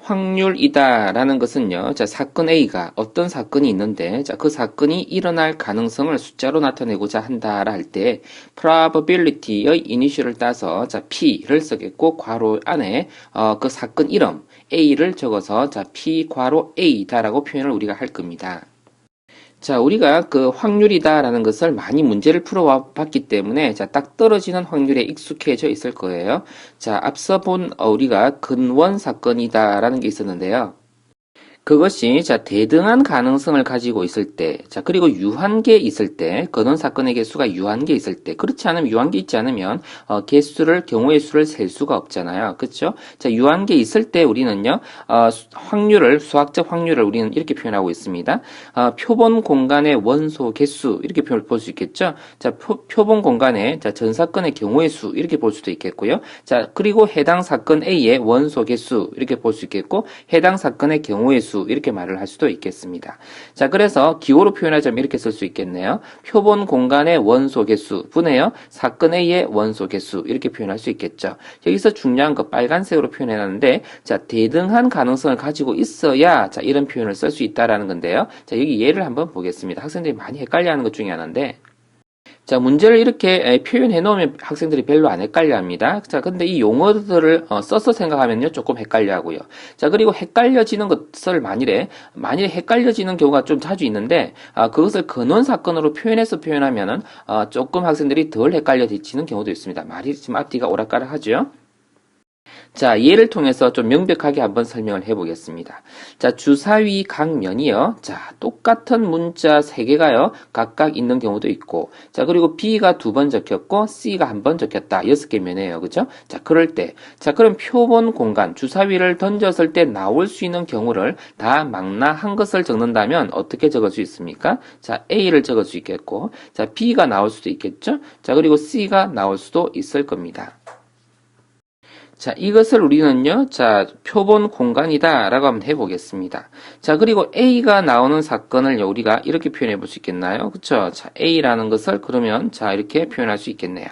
확률이다라는 것은요, 자, 사건 A가 어떤 사건이 있는데, 자, 그 사건이 일어날 가능성을 숫자로 나타내고자 한다라 할 때, probability의 이니셜을 따서, 자, P를 쓰겠고, 괄호 안에, 그 사건 이름, A를 적어서, 자, P 괄호 A다라고 표현을 우리가 할 겁니다. 자, 우리가 그 확률이다라는 것을 많이 문제를 풀어봤기 때문에 자, 딱 떨어지는 확률에 익숙해져 있을 거예요. 자, 앞서 본 우리가 근원 사건이다라는 게 있었는데요. 그것이 자 대등한 가능성을 가지고 있을 때, 자 그리고 유한계 있을 때, 근원 사건의 개수가 유한계 있을 때, 그렇지 않으면 유한계 있지 않으면 개수를 경우의 수를 셀 수가 없잖아요, 그렇죠? 자 유한계 있을 때 우리는요 확률을 수학적 확률을 우리는 이렇게 표현하고 있습니다. 표본 공간의 원소 개수 이렇게 볼 수 있겠죠? 자 표본 공간의 자 전 사건의 경우의 수 이렇게 볼 수도 있겠고요. 자 그리고 해당 사건 A의 원소 개수 이렇게 볼 수 있겠고 해당 사건의 경우의 수 이렇게 말을 할 수도 있겠습니다. 자, 그래서 기호로 표현하자면 이렇게 쓸 수 있겠네요. 표본 공간의 원소 개수 분해요. 사건 A의 원소 개수 이렇게 표현할 수 있겠죠. 여기서 중요한 거 빨간색으로 표현해놨는데 자, 대등한 가능성을 가지고 있어야 자, 이런 표현을 쓸 수 있다라는 건데요. 자, 여기 예를 한번 보겠습니다. 학생들이 많이 헷갈려하는 것 중에 하나인데 자, 문제를 이렇게 표현해 놓으면 학생들이 별로 안 헷갈려 합니다. 자, 근데 이 용어들을 써서 생각하면요, 조금 헷갈려 하고요. 자, 그리고 헷갈려지는 것을 만일에 헷갈려지는 경우가 좀 자주 있는데, 그것을 근원 사건으로 표현해서 표현하면은, 조금 학생들이 덜 헷갈려지는 경우도 있습니다. 말이 지금 앞뒤가 오락가락 하죠? 자, 예를 통해서 좀 명백하게 한번 설명을 해보겠습니다. 자, 주사위 각 면이요. 자, 똑같은 문자 3개가요. 각각 있는 경우도 있고, 자, 그리고 B가 2번 적혔고, C가 1번 적혔다. 6개 면이에요. 그죠? 자, 그럴 때. 자, 그럼 표본 공간, 주사위를 던졌을 때 나올 수 있는 경우를 다 망라한 것을 적는다면 어떻게 적을 수 있습니까? 자, A를 적을 수 있겠고, 자, B가 나올 수도 있겠죠? 자, 그리고 C가 나올 수도 있을 겁니다. 자, 이것을 우리는요, 자, 표본 공간이다 라고 한번 해보겠습니다. 자, 그리고 A가 나오는 사건을 우리가 이렇게 표현해 볼 수 있겠나요? 그쵸? 자, A라는 것을 그러면 자, 이렇게 표현할 수 있겠네요.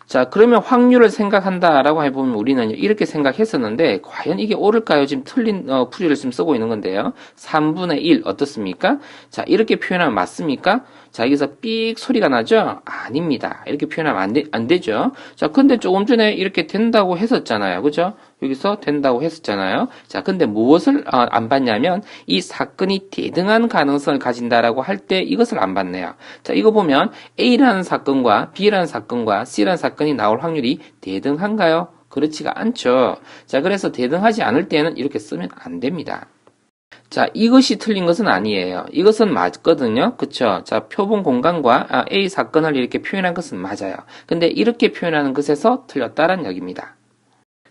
자, 그러면 확률을 생각한다라고 해보면 우리는 이렇게 생각했었는데, 과연 이게 옳을까요? 지금 틀린 풀이를 지금 쓰고 있는 건데요. 3분의 1 어떻습니까? 자, 이렇게 표현하면 맞습니까? 자, 여기서 삑 소리가 나죠? 아닙니다. 이렇게 표현하면 안 되죠. 자, 근데 조금 전에 이렇게 된다고 했었잖아요. 그죠? 여기서 된다고 했었잖아요. 자, 근데 무엇을 안 봤냐면 이 사건이 대등한 가능성을 가진다라고 할 때 이것을 안 봤네요. 자, 이거 보면 A라는 사건과 B라는 사건과 C라는 사건이 나올 확률이 대등한가요? 그렇지가 않죠. 자, 그래서 대등하지 않을 때는 이렇게 쓰면 안 됩니다. 자, 이것이 틀린 것은 아니에요. 이것은 맞거든요. 그쵸? 자, 표본 공간과 A 사건을 이렇게 표현한 것은 맞아요. 근데 이렇게 표현하는 것에서 틀렸다는 얘기입니다.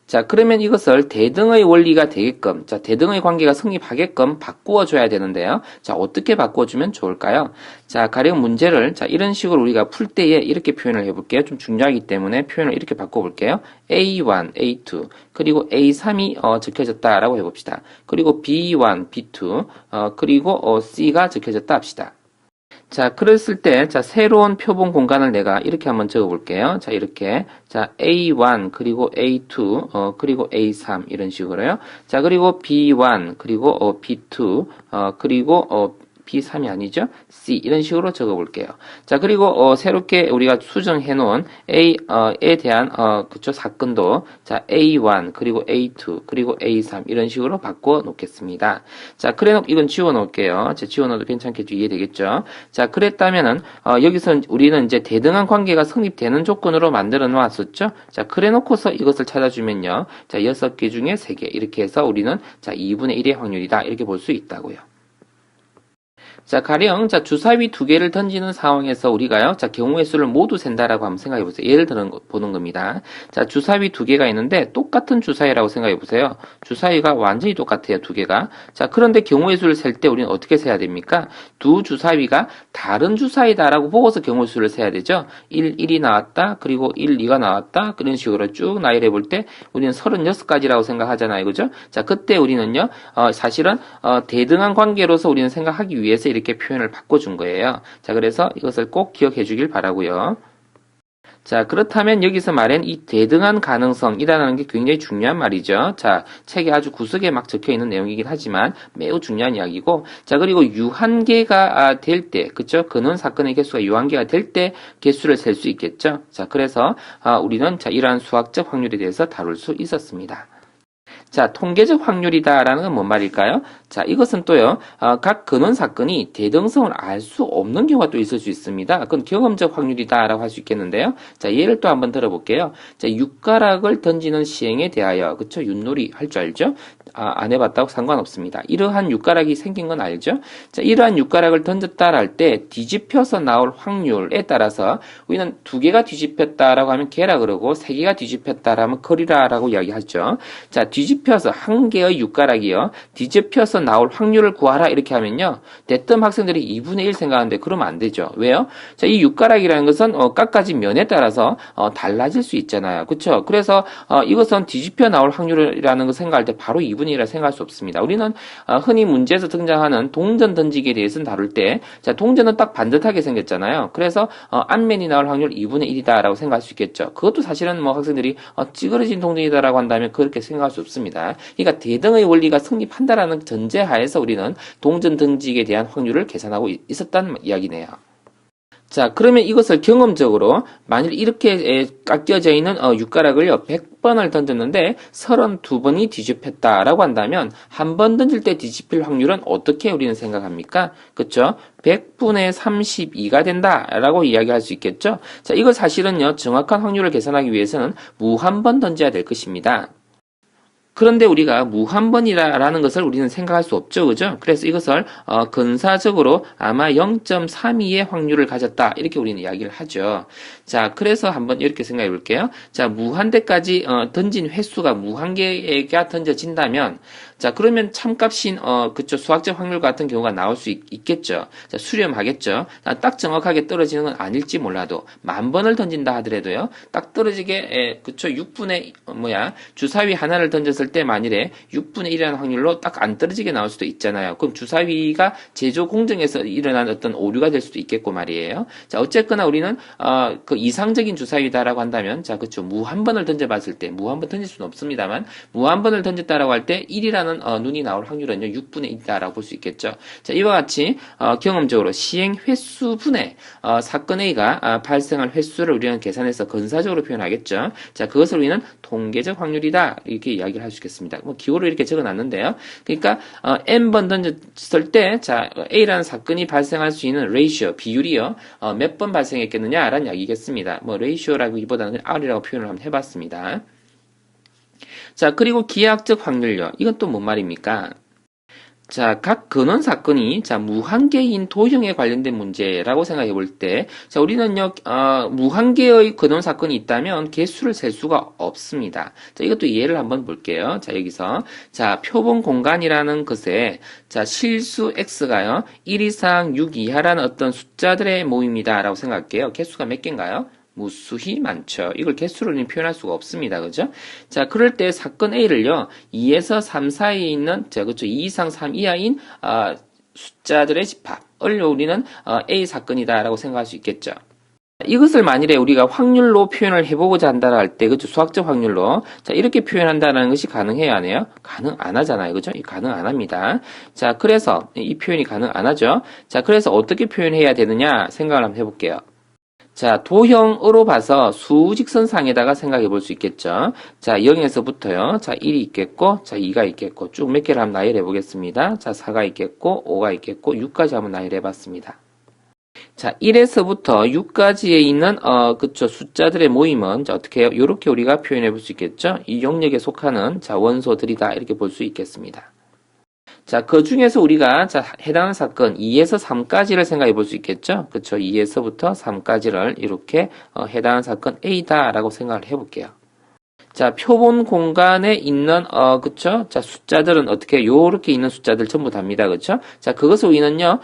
자, 그러면 이것을 대등의 원리가 되게끔, 자, 대등의 관계가 성립하게끔 바꾸어줘야 되는데요. 자, 어떻게 바꿔주면 좋을까요? 자, 가령 문제를, 자, 이런 식으로 우리가 풀 때에 이렇게 표현을 해볼게요. 좀 중요하기 때문에 표현을 이렇게 바꿔볼게요. A1, A2, 그리고 A3이, 적혀졌다라고 해봅시다. 그리고 B1, B2, 그리고, C가 적혀졌다 합시다. 자, 그랬을 때, 자, 새로운 표본 공간을 내가 이렇게 한번 적어 볼게요. 자, 이렇게. 자, A1, 그리고 A2, 그리고 A3, 이런 식으로요. 자, 그리고 B1, 그리고, B2, 그리고, B3이 아니죠? C 이런 식으로 적어 볼게요. 자, 그리고 새롭게 우리가 수정해 놓은 A에 대한 그쵸 사건도 자, A1 그리고 A2 그리고 A3 이런 식으로 바꿔 놓겠습니다. 자, 그래 이건 지워 놓을게요. 자, 지워 놓어도 괜찮겠죠? 이해되겠죠? 자, 그랬다면은 여기서 우리는 이제 대등한 관계가 성립되는 조건으로 만들어 놓았었죠? 자, 그래 놓고서 이것을 찾아주면요. 자, 6개 중에 3개 이렇게 해서 우리는 자, 2분의 1의 확률이다. 이렇게 볼 수 있다고요. 자, 가령, 자, 주사위 2개를 던지는 상황에서 우리가요, 자, 경우의 수를 모두 센다라고 한번 생각해 보세요. 예를 보는 겁니다. 자, 주사위 2개가 있는데 똑같은 주사위라고 생각해 보세요. 주사위가 완전히 똑같아요, 2개가. 자, 그런데 경우의 수를 셀 때 우리는 어떻게 세야 됩니까? 두 주사위가 다른 주사위다라고 보고서 경우의 수를 세야 되죠. 1, 1이 나왔다, 그리고 1, 2가 나왔다, 그런 식으로 쭉 나열해 볼 때 우리는 36가지라고 생각하잖아요, 그죠? 자, 그때 우리는요, 사실은, 대등한 관계로서 우리는 생각하기 위해서 이렇게 표현을 바꿔준 거예요. 자, 그래서 이것을 꼭 기억해 주길 바라고요. 자, 그렇다면 여기서 말한 이 대등한 가능성이라는 게 굉장히 중요한 말이죠. 자, 책에 아주 구석에 막 적혀 있는 내용이긴 하지만 매우 중요한 이야기고, 자, 그리고 유한계가 될 때, 그쵸? 근원 사건의 개수가 유한계가 될 때 개수를 셀 수 있겠죠. 자, 그래서 우리는 자, 이러한 수학적 확률에 대해서 다룰 수 있었습니다. 자, 통계적 확률이다라는 건 뭔 말일까요? 자, 이것은 또요, 각 근원 사건이 대등성을 알 수 없는 경우가 또 있을 수 있습니다. 그건 경험적 확률이다라고 할 수 있겠는데요. 자, 예를 또 한번 들어볼게요. 자, 육가락을 던지는 시행에 대하여, 그쵸? 윷놀이 할 줄 알죠? 안 해봤다고 상관없습니다. 이러한 육가락이 생긴 건 알죠? 자, 이러한 육가락을 던졌다 할 때 뒤집혀서 나올 확률에 따라서 우리는 두 개가 뒤집혔다라고 하면 개라 그러고 세 개가 뒤집혔다라면 거리라라고 이야기하죠. 자, 뒤집혀서 한 개의 육가락이요. 뒤집혀서 나올 확률을 구하라 이렇게 하면요. 대뜸 학생들이 2분의 1 생각하는데 그러면 안 되죠. 왜요? 자, 이 육가락이라는 것은 깎아진 면에 따라서 달라질 수 있잖아요. 그렇죠? 그래서 이것은 뒤집혀 나올 확률이라는 걸 생각할 때 바로 2분의 1이라 생각할 수 없습니다. 우리는 흔히 문제에서 등장하는 동전 던지기에 대해서는 다룰 때, 자, 동전은 딱 반듯하게 생겼잖아요. 그래서 앞면이 나올 확률 2분의 1이다라고 생각할 수 있겠죠. 그것도 사실은 뭐 학생들이 찌그러진 동전이다라고 한다면 그렇게 생각할 수 없습니다. 그러니까 대등의 원리가 성립한다라는 전제하에서 우리는 동전 던지기에 대한 확률을 계산하고 있었다는 이야기네요. 자, 그러면 이것을 경험적으로 만일 이렇게 깎여져 있는 육가락을요 100번을 던졌는데 32번이 뒤집혔다라고 한다면 한 번 던질 때 뒤집힐 확률은 어떻게 우리는 생각합니까? 그쵸? 100분의 32가 된다라고 이야기할 수 있겠죠? 자, 이거 사실은요 정확한 확률을 계산하기 위해서는 무한번 던져야 될 것입니다. 그런데 우리가 무한번이라는 것을 우리는 생각할 수 없죠. 그죠? 그래서 이것을 근사적으로 아마 0.32의 확률을 가졌다. 이렇게 우리는 이야기를 하죠. 자, 그래서 한번 이렇게 생각해 볼게요. 자, 무한대까지 던진 횟수가 무한개가 던져진다면 자, 그러면 참값인 그쵸 수학적 확률 같은 경우가 나올 수 있겠죠. 자, 수렴하겠죠. 딱 정확하게 떨어지는 건 아닐지 몰라도 10,000번을 던진다 하더라도요. 딱 떨어지게 그쵸 6분의 주사위 하나를 던졌을 때 만일에 6분의 1이라는 확률로 딱 안 떨어지게 나올 수도 있잖아요. 그럼 주사위가 제조 공정에서 일어난 어떤 오류가 될 수도 있겠고 말이에요. 자, 어쨌거나 우리는 그 이상적인 주사위다라고 한다면 자, 그쵸 무한번을 던져봤을 때 무한번 던질 수는 없습니다만 무한번을 던졌다라고 할 때 1이라는 눈이 나올 확률은요 6분의 1이다라고 볼 수 있겠죠. 자, 이와 같이 경험적으로 시행 횟수분의 사건 A가 발생할 횟수를 우리는 계산해서 근사적으로 표현하겠죠. 자, 그것을 우리는 통계적 확률이다 이렇게 이야기를 할 수 있겠습니다. 뭐 기호로 이렇게 적어놨는데요. 그러니까 n번 던졌을 때 자, A라는 사건이 발생할 수 있는 레이시오 비율이요 몇 번 발생했겠느냐라는 이야기겠습니다. 뭐 레이시오라기보다는 R이라고 표현을 한번 해봤습니다. 자, 그리고 기하학적 확률요. 이건 또 뭔 말입니까? 자, 각 근원 사건이 자 무한계인 도형에 관련된 문제라고 생각해 볼 때, 자 우리는요 무한계의 근원 사건이 있다면 개수를 셀 수가 없습니다. 자, 이것도 예를 한번 볼게요. 자, 여기서 자 표본 공간이라는 것에 자 실수 x가요 1 이상 6 이하라는 어떤 숫자들의 모임이다라고 생각할게요. 개수가 몇 개인가요? 무수히 많죠. 이걸 개수로는 표현할 수가 없습니다. 그죠? 자, 그럴 때 사건 A를요, 2에서 3 사이에 있는, 자, 그쵸, 2 이상 3 이하인, 숫자들의 집합을 우리는, A 사건이다라고 생각할 수 있겠죠. 이것을 만일에 우리가 확률로 표현을 해보고자 한다 할 때, 그죠? 수학적 확률로. 자, 이렇게 표현한다는 것이 가능해요, 안 해요? 가능 안 하잖아요. 그죠? 가능 안 합니다. 자, 그래서 이 표현이 가능 안 하죠. 자, 그래서 어떻게 표현해야 되느냐 생각을 한번 해볼게요. 자, 도형으로 봐서 수직선상에다가 생각해 볼 수 있겠죠. 자, 0에서부터요. 자, 1이 있겠고, 자, 2가 있겠고, 쭉 몇 개를 한번 나열해 보겠습니다. 자, 4가 있겠고, 5가 있겠고, 6까지 한번 나열해 봤습니다. 자, 1에서부터 6까지에 있는, 그쵸, 숫자들의 모임은, 자, 어떻게 해요? 요렇게 우리가 표현해 볼 수 있겠죠. 이 영역에 속하는, 자, 원소들이다. 이렇게 볼 수 있겠습니다. 자, 그 중에서 우리가 자, 해당하는 사건 2에서 3까지를 생각해 볼 수 있겠죠? 그쵸? 2에서부터 3까지를 이렇게 해당하는 사건 A다라고 생각을 해 볼게요. 자, 표본 공간에 있는, 그쵸? 자, 숫자들은 어떻게, 요렇게 있는 숫자들 전부 답니다. 그쵸? 자, 그것을 우리는요,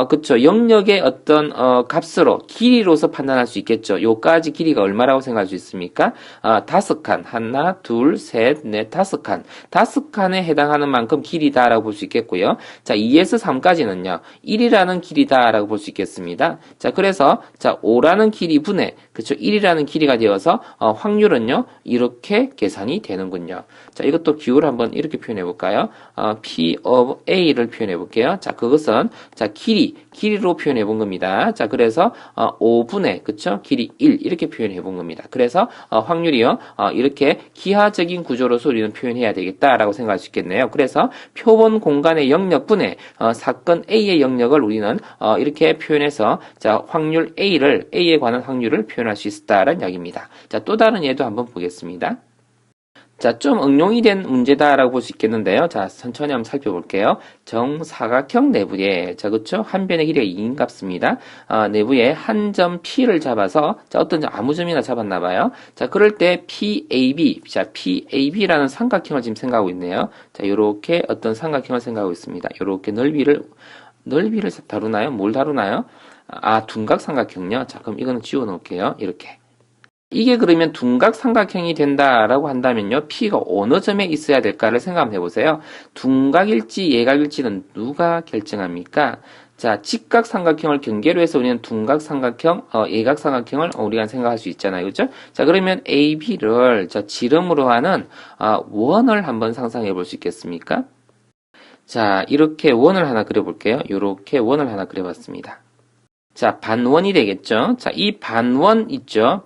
그쵸? 영역의 어떤, 값으로, 길이로서 판단할 수 있겠죠. 요까지 길이가 얼마라고 생각할 수 있습니까? 5칸. 하나, 둘, 셋, 넷, 5칸. 5칸에 해당하는 만큼 길이다라고 볼 수 있겠고요. 자, 2에서 3까지는요, 1이라는 길이다라고 볼 수 있겠습니다. 자, 그래서, 자, 5라는 길이 분의, 그쵸? 1이라는 길이가 되어서 확률은요 이렇게 계산이 되는군요. 자, 이것도 기호를 한번 이렇게 표현해 볼까요? P of A를 표현해 볼게요. 자, 그것은 자 길이로 표현해 본 겁니다. 자, 그래서 5분의 그쵸? 길이 1 이렇게 표현해 본 겁니다. 그래서 확률이요 이렇게 기하적인 구조로서 우리는 표현해야 되겠다라고 생각할 수 있겠네요. 그래서 표본 공간의 영역분의 사건 A의 영역을 우리는 이렇게 표현해서 자 확률 A에 관한 확률을 표현할 수 있다라는 이야기입니다. 자, 또 다른 예도 한번 보겠습니다. 자, 좀 응용이 된 문제다라고 볼 수 있겠는데요. 자, 천천히 한번 살펴볼게요. 정사각형 내부에, 자, 그쵸? 한 변의 길이가 2인 값입니다. 내부에 한 점 P를 잡아서, 자, 어떤 점, 아무 점이나 잡았나봐요. 자, 그럴 때 PAB, 자, PAB라는 삼각형을 지금 생각하고 있네요. 자, 요렇게 어떤 삼각형을 생각하고 있습니다. 요렇게 넓이를 다루나요? 뭘 다루나요? 둔각 삼각형요. 자, 그럼 이거는 지워 놓을게요. 이렇게. 이게 그러면 둔각 삼각형이 된다라고 한다면요. P가 어느 점에 있어야 될까를 생각 한번 해보세요. 둔각일지 예각일지는 누가 결정합니까? 자, 직각 삼각형을 경계로 해서 우리는 둔각 삼각형, 예각 삼각형을 우리가 생각할 수 있잖아요. 그죠? 자, 그러면 AB를 자, 지름으로 하는 원을 한번 상상해 볼 수 있겠습니까? 자, 이렇게 원을 하나 그려볼게요. 이렇게 원을 하나 그려봤습니다. 자, 반원이 되겠죠? 자, 이 반원 있죠?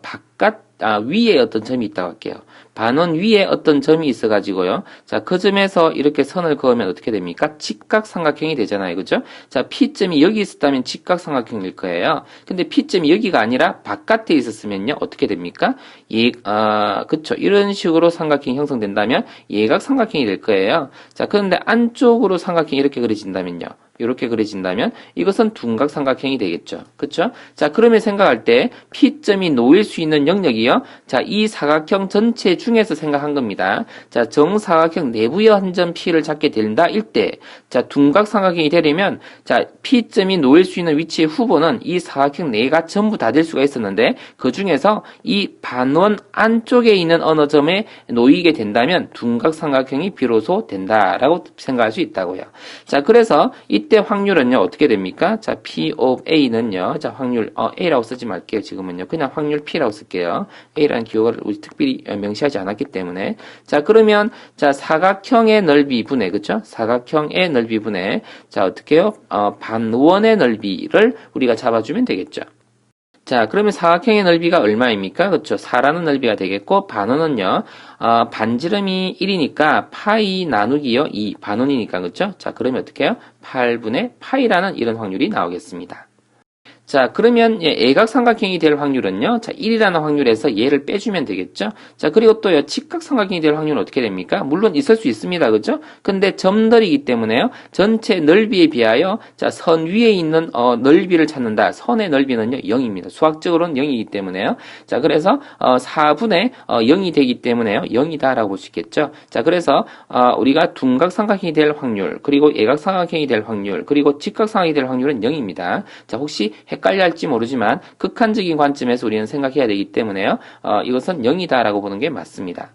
위에 어떤 점이 있다고 할게요. 반원 위에 어떤 점이 있어가지고요. 자, 그 점에서 이렇게 선을 그으면 어떻게 됩니까? 직각삼각형이 되잖아요. 그죠? 자, P점이 여기 있었다면 직각삼각형일 거예요. 근데 P점이 여기가 아니라 바깥에 있었으면요. 어떻게 됩니까? 그쵸. 이런 식으로 삼각형이 형성된다면 예각삼각형이 될 거예요. 자, 그런데 안쪽으로 삼각형이 이렇게 그려진다면요. 이렇게 그려진다면 이것은 둔각 삼각형이 되겠죠. 그쵸? 자, 그러면 생각할 때 P점이 놓일 수 있는 영역이요. 자, 이 사각형 전체 중에서 생각한 겁니다. 자, 정사각형 내부의 한 점 P를 잡게 된다 일 때, 자, 둔각 삼각형이 되려면 자, P점이 놓일 수 있는 위치의 후보는 이 사각형 내가 전부 다 될 수가 있었는데 그 중에서 이 반원 안쪽에 있는 어느 점에 놓이게 된다면 둔각 삼각형이 비로소 된다라고 생각할 수 있다고요. 자, 그래서 이때 확률은요, 어떻게 됩니까? 자, P of A는요, 자, 확률, A라고 쓰지 말게요, 지금은요. 그냥 확률 P라고 쓸게요. A라는 기호를 우리 특별히 명시하지 않았기 때문에. 자, 그러면, 자, 사각형의 넓이 분의, 그쵸? 사각형의 넓이 분의, 자, 어떻게 해요? 반원의 넓이를 우리가 잡아주면 되겠죠. 자, 그러면 사각형의 넓이가 얼마입니까? 그렇죠. 4라는 넓이가 되겠고, 반원은요, 반지름이 1이니까, 파이 나누기요, 2, 반원이니까, 그렇죠? 자, 그러면 어떻게 해요? 8분의 파이라는 이런 확률이 나오겠습니다. 자, 그러면 예각삼각형이 될 확률은요. 자, 1이라는 확률에서 얘를 빼주면 되겠죠. 자, 그리고 또 직각삼각형이 될 확률은 어떻게 됩니까? 물론 있을 수 있습니다. 그죠? 근데 점들이기 때문에요. 전체 넓이에 비하여 자, 선 위에 있는 넓이를 찾는다. 선의 넓이는요. 0입니다. 수학적으로는 0이기 때문에요. 자, 그래서 4분의 0이 되기 때문에요. 0이다라고 볼 수 있겠죠. 자, 그래서 우리가 둔각삼각형이 될 확률, 그리고 예각삼각형이 될 확률, 그리고 직각삼각형이 될 확률은 0입니다. 자, 혹시 헷갈려 할지 모르지만 극한적인 관점에서 우리는 생각해야 되기 때문에요. 이것은 0이다라고 보는 게 맞습니다.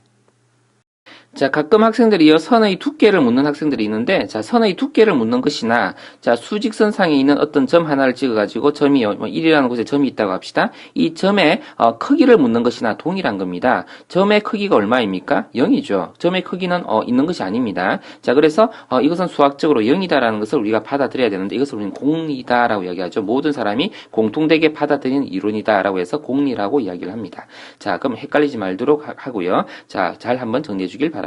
자, 가끔 학생들이요, 선의 두께를 묻는 학생들이 있는데, 자, 선의 두께를 묻는 것이나, 자, 수직선상에 있는 어떤 점 하나를 찍어가지고, 점이요, 1이라는 곳에 점이 있다고 합시다. 이 점의, 크기를 묻는 것이나 동일한 겁니다. 점의 크기가 얼마입니까? 0이죠. 점의 크기는, 있는 것이 아닙니다. 자, 그래서, 이것은 수학적으로 0이다라는 것을 우리가 받아들여야 되는데, 이것을 우리는 공리다라고 이야기하죠. 모든 사람이 공통되게 받아들이는 이론이다라고 해서 공리라고 이야기를 합니다. 자, 그럼 헷갈리지 말도록 하고요. 자, 잘 한번 정리해 주길 바랍니다.